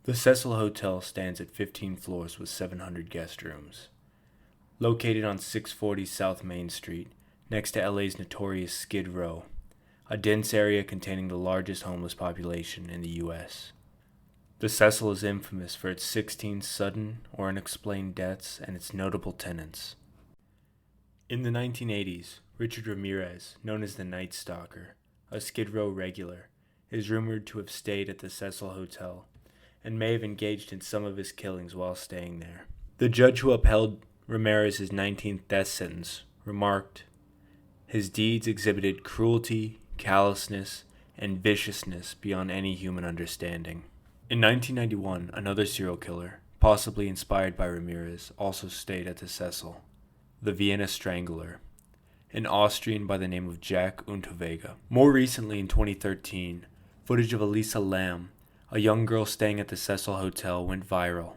The Cecil Hotel stands at 15 floors with 700 guest rooms. Located on 640 South Main Street, next to LA's notorious Skid Row, a dense area containing the largest homeless population in the U.S. The Cecil is infamous for its 16 sudden or unexplained deaths and its notable tenants. In the 1980s, Richard Ramirez, known as the Night Stalker, a Skid Row regular, is rumored to have stayed at the Cecil Hotel and may have engaged in some of his killings while staying there. The judge who upheld Ramirez's 19th death sentence remarked, "His deeds exhibited cruelty, callousness, and viciousness beyond any human understanding." In 1991, another serial killer, possibly inspired by Ramirez, also stayed at the Cecil, the Vienna Strangler, an Austrian by the name of Jack Unterweger. More recently, in 2013, footage of Elisa, a young girl staying at the Cecil Hotel, went viral.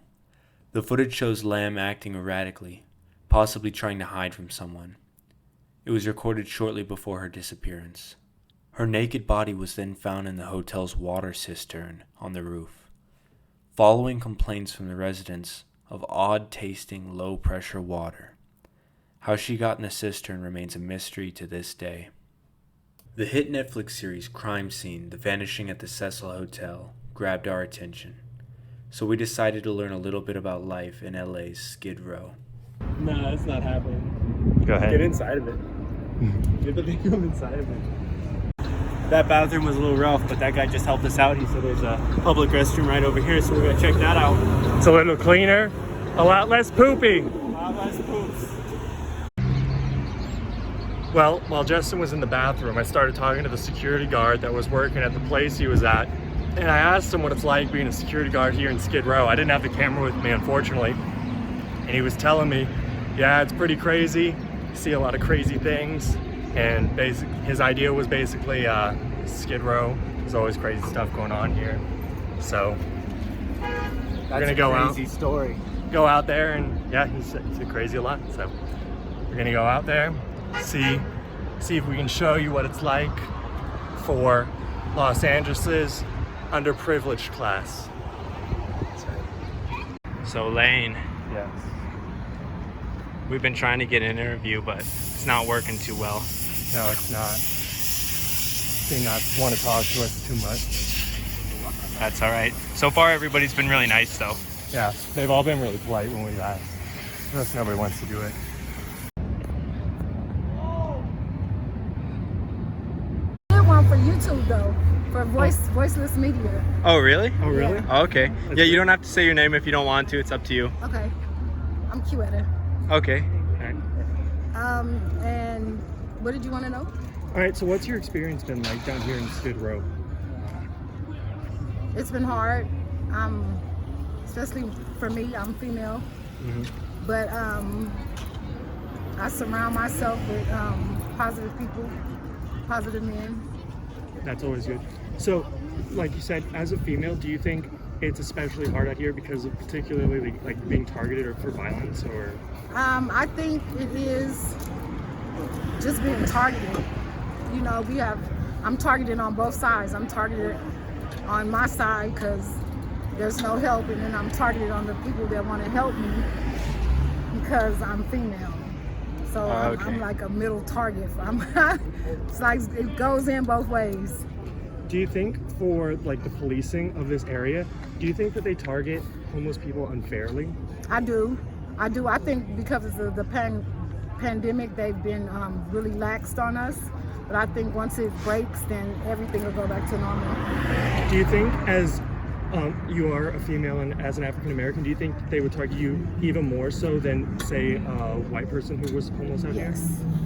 The footage shows Lam acting erratically, possibly trying to hide from someone. It was recorded shortly before her disappearance. Her naked body was then found in the hotel's water cistern on the roof. Following complaints from the residents of odd-tasting, low-pressure water, how she got in the cistern remains a mystery to this day. The hit Netflix series Crime Scene: The Vanishing at the Cecil Hotel grabbed our attention, so we decided to learn a little bit about life in LA's Skid Row. No, that's not happening. Go ahead. Get inside of it. Get the thing inside of it. That bathroom was a little rough, but that guy just helped us out. He said there's a public restroom right over here, so we're gonna check that out. It's a little cleaner, a lot less poopy. A lot less poops. Well, while Justin was in the bathroom, I started talking to the security guard that was working at the place he was at, and I asked him what it's like being a security guard here in Skid Row. I didn't have the camera with me, unfortunately, and he was telling me, yeah, it's pretty crazy. You see a lot of crazy things, and his idea was basically Skid Row. There's always crazy stuff going on here, so we're gonna go out. Crazy story. Go out there, and yeah, he said crazy a lot. So we're gonna go out there, see if we can show you what it's like for Los Angeles's underprivileged class. So Lane, Yes. we've been trying to get an interview, but it's not working too well. No, it's not. They not want to talk to us too much. That's all right. So far, everybody's been really nice, though. Yeah, they've all been really polite when we've asked. Just nobody wants to do it. One for YouTube though, for voiceless media. Oh, really? Oh, really? Yeah. Oh, okay. Yeah, you don't have to say your name if you don't want to. It's up to you. Okay, I'm Q-Etta. Okay. All right. And what did you want to know? All right, so what's your experience been like down here in Skid Row? It's been hard, especially for me. I'm female, but I surround myself with positive people, positive men. That's always good. So, like you said, as a female, do you think it's especially hard out here because of particularly like being targeted or for violence, or? I think it is just being targeted. You know, I'm targeted on both sides. I'm targeted on my side because there's no help, and then I'm targeted on the people that want to help me because I'm female. So I'm like a middle target. It's like it goes in both ways. Do you think for like the policing of this area, do you think that they target homeless people unfairly? I do. I think because of the pandemic, they've been really laxed on us. But I think once it breaks, then everything will go back to normal. Do you think as you are a female and as an African American, do you think they would target you even more so than, say, a white person who was homeless out here?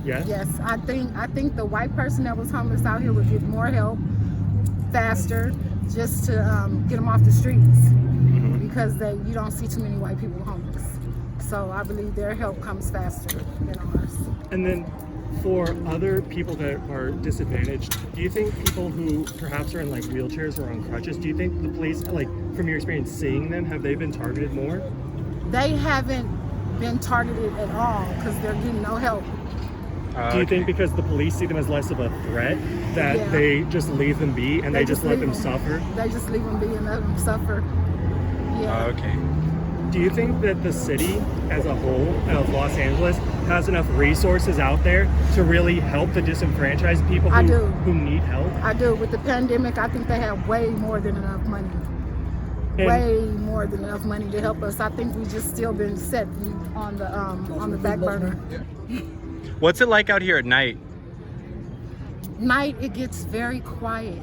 Yes. Yes, I think the white person that was homeless out here would get more help faster, just to get them off the streets, because you don't see too many white people homeless. So I believe their help comes faster than ours. And then for other people that are disadvantaged, do you think people who perhaps are in like wheelchairs or on crutches, do you think the police, like from your experience seeing them, have they been targeted more? They haven't been targeted at all because they're getting no help. Do you think because the police see them as less of a threat that they just leave them be and they just let them suffer? They just leave them be and let them suffer. Yeah. Okay. Do you think that the city as a whole of Los Angeles has enough resources out there to really help the disenfranchised people I do. who need help? I do. With the pandemic, I think they have way more than enough money. Way more than enough money to help us. I think we just still been set on the back burner. What's it like out here at night? Night, it gets very quiet.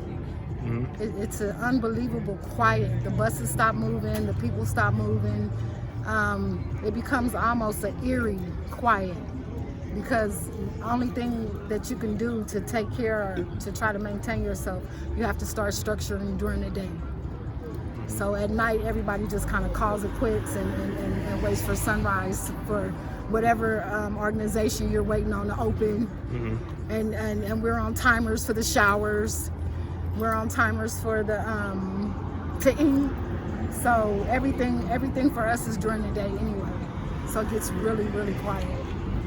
It's an unbelievable quiet. The buses stop moving, the people stop moving. It becomes almost an eerie quiet, because the only thing that you can do to take care or to try to maintain yourself, you have to start structuring during the day. So at night, everybody just kind of calls it quits and waits for sunrise for whatever organization you're waiting on to open. And we're on timers for the showers. We're on timers for the to eat. So everything for us is during the day anyway. So it gets really, really quiet.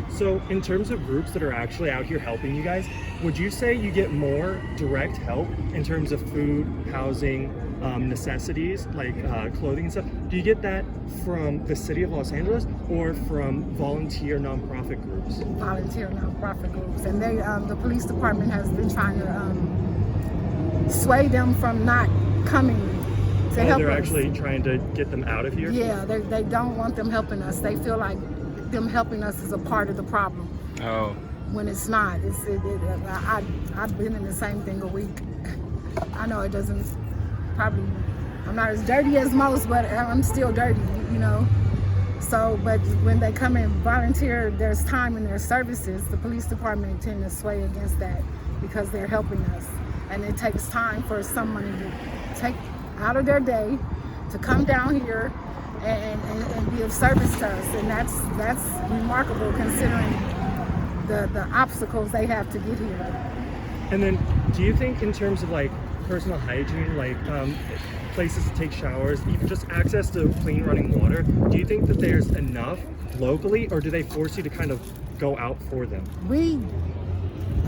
So in terms of groups that are actually out here helping you guys, would you say you get more direct help in terms of food, housing, necessities like clothing and stuff? Do you get that from the city of Los Angeles or from volunteer nonprofit groups? Volunteer nonprofit groups, and they the police department has been trying to sway them from not coming to help us. They're actually trying to get them out of here? Yeah, they don't want them helping us. They feel like them helping us is a part of the problem. Oh. When it's not. I've been in the same thing a week. I know it doesn't, probably, I'm not as dirty as most, but I'm still dirty, you know. So, but when they come and volunteer their time and their services, the police department tend to sway against that because they're helping us. And it takes time for somebody to take out of their day to come down here and be of service to us. And that's remarkable considering the obstacles they have to get here. And then do you think in terms of like personal hygiene, like places to take showers, even just access to clean running water, do you think that there's enough locally, or do they force you to kind of go out for them? We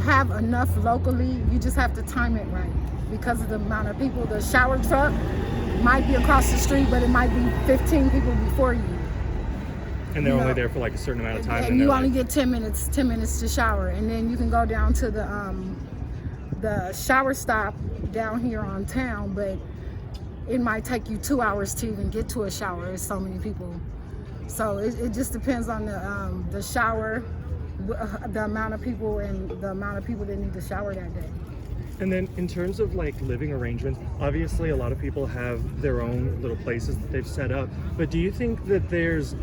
have enough locally, you just have to time it right because of the amount of people. The shower truck might be across the street, but it might be 15 people before you. And they're only there for like a certain amount of time. And you only get 10 minutes to shower. And then you can go down to the shower stop down here on town, but it might take you 2 hours to even get to a shower. There's so many people. So it just depends on the shower, the amount of people and the amount of people that need to shower that day. And then in terms of like living arrangements, obviously a lot of people have their own little places that they've set up, but do you think that there's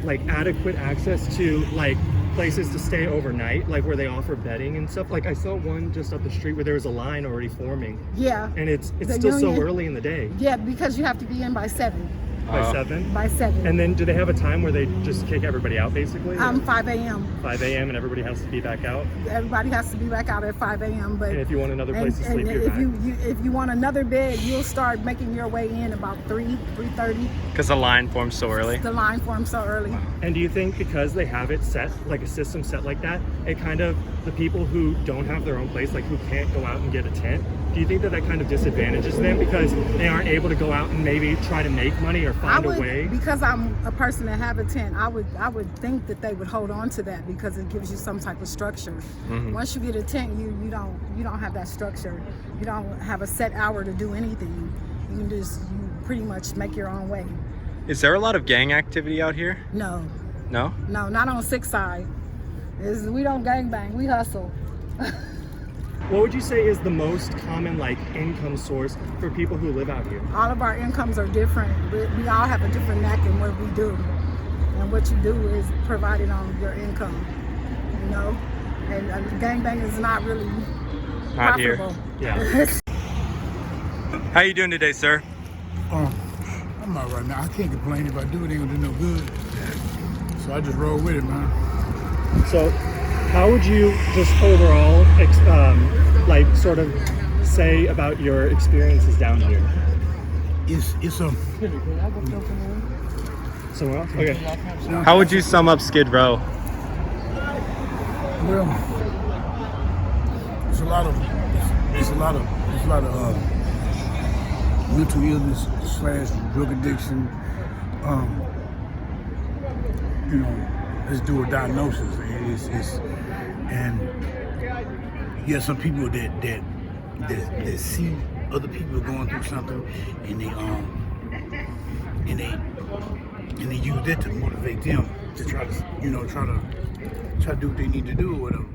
like adequate access to like places to stay overnight, like where they offer bedding and stuff? Like I saw one just up the street where there was a line already forming. Yeah. And it's still so early in the day. Yeah, because you have to be in by 7. By 7? By 7. And then do they have a time where they just kick everybody out basically? 5 a.m. 5 a.m. and everybody has to be back out? Everybody has to be back out at 5 a.m. But and if you want another place to sleep, you're back. If you want another bed, you'll start making your way in about 3:30. Because the line forms so early? The line forms so early. And do you think because they have it set, like a system set like that, it kind of, the people who don't have their own place, like who can't go out and get a tent, do you think that that kind of disadvantages them because they aren't able to go out and maybe try to make money or find a way? Because I'm a person that have a tent, I would think that they would hold on to that because it gives you some type of structure. Mm-hmm. Once you get a tent, you don't have that structure. You don't have a set hour to do anything. You pretty much make your own way. Is there a lot of gang activity out here? No. No? No, not on 6th Side. We don't gangbang, we hustle. What would you say is the most common like income source for people who live out here? All of our incomes are different. We all have a different knack in what we do. And what you do is provided on your income, you know? And gangbang is not really Not profitable. Yeah. How you doing today, sir? I'm all right, man. I can't complain. If I do, it ain't gonna do no good. So I just roll with it, man. So how would you just overall like sort of say about your experiences down here? It's a Somewhere else? Okay. How would you sum up Skid Row? well, it's a lot of mental illness / drug addiction. You know, let's do a diagnosis. And you have some people that see other people going through something, and they use that to motivate them to try to do what they need to do or whatever.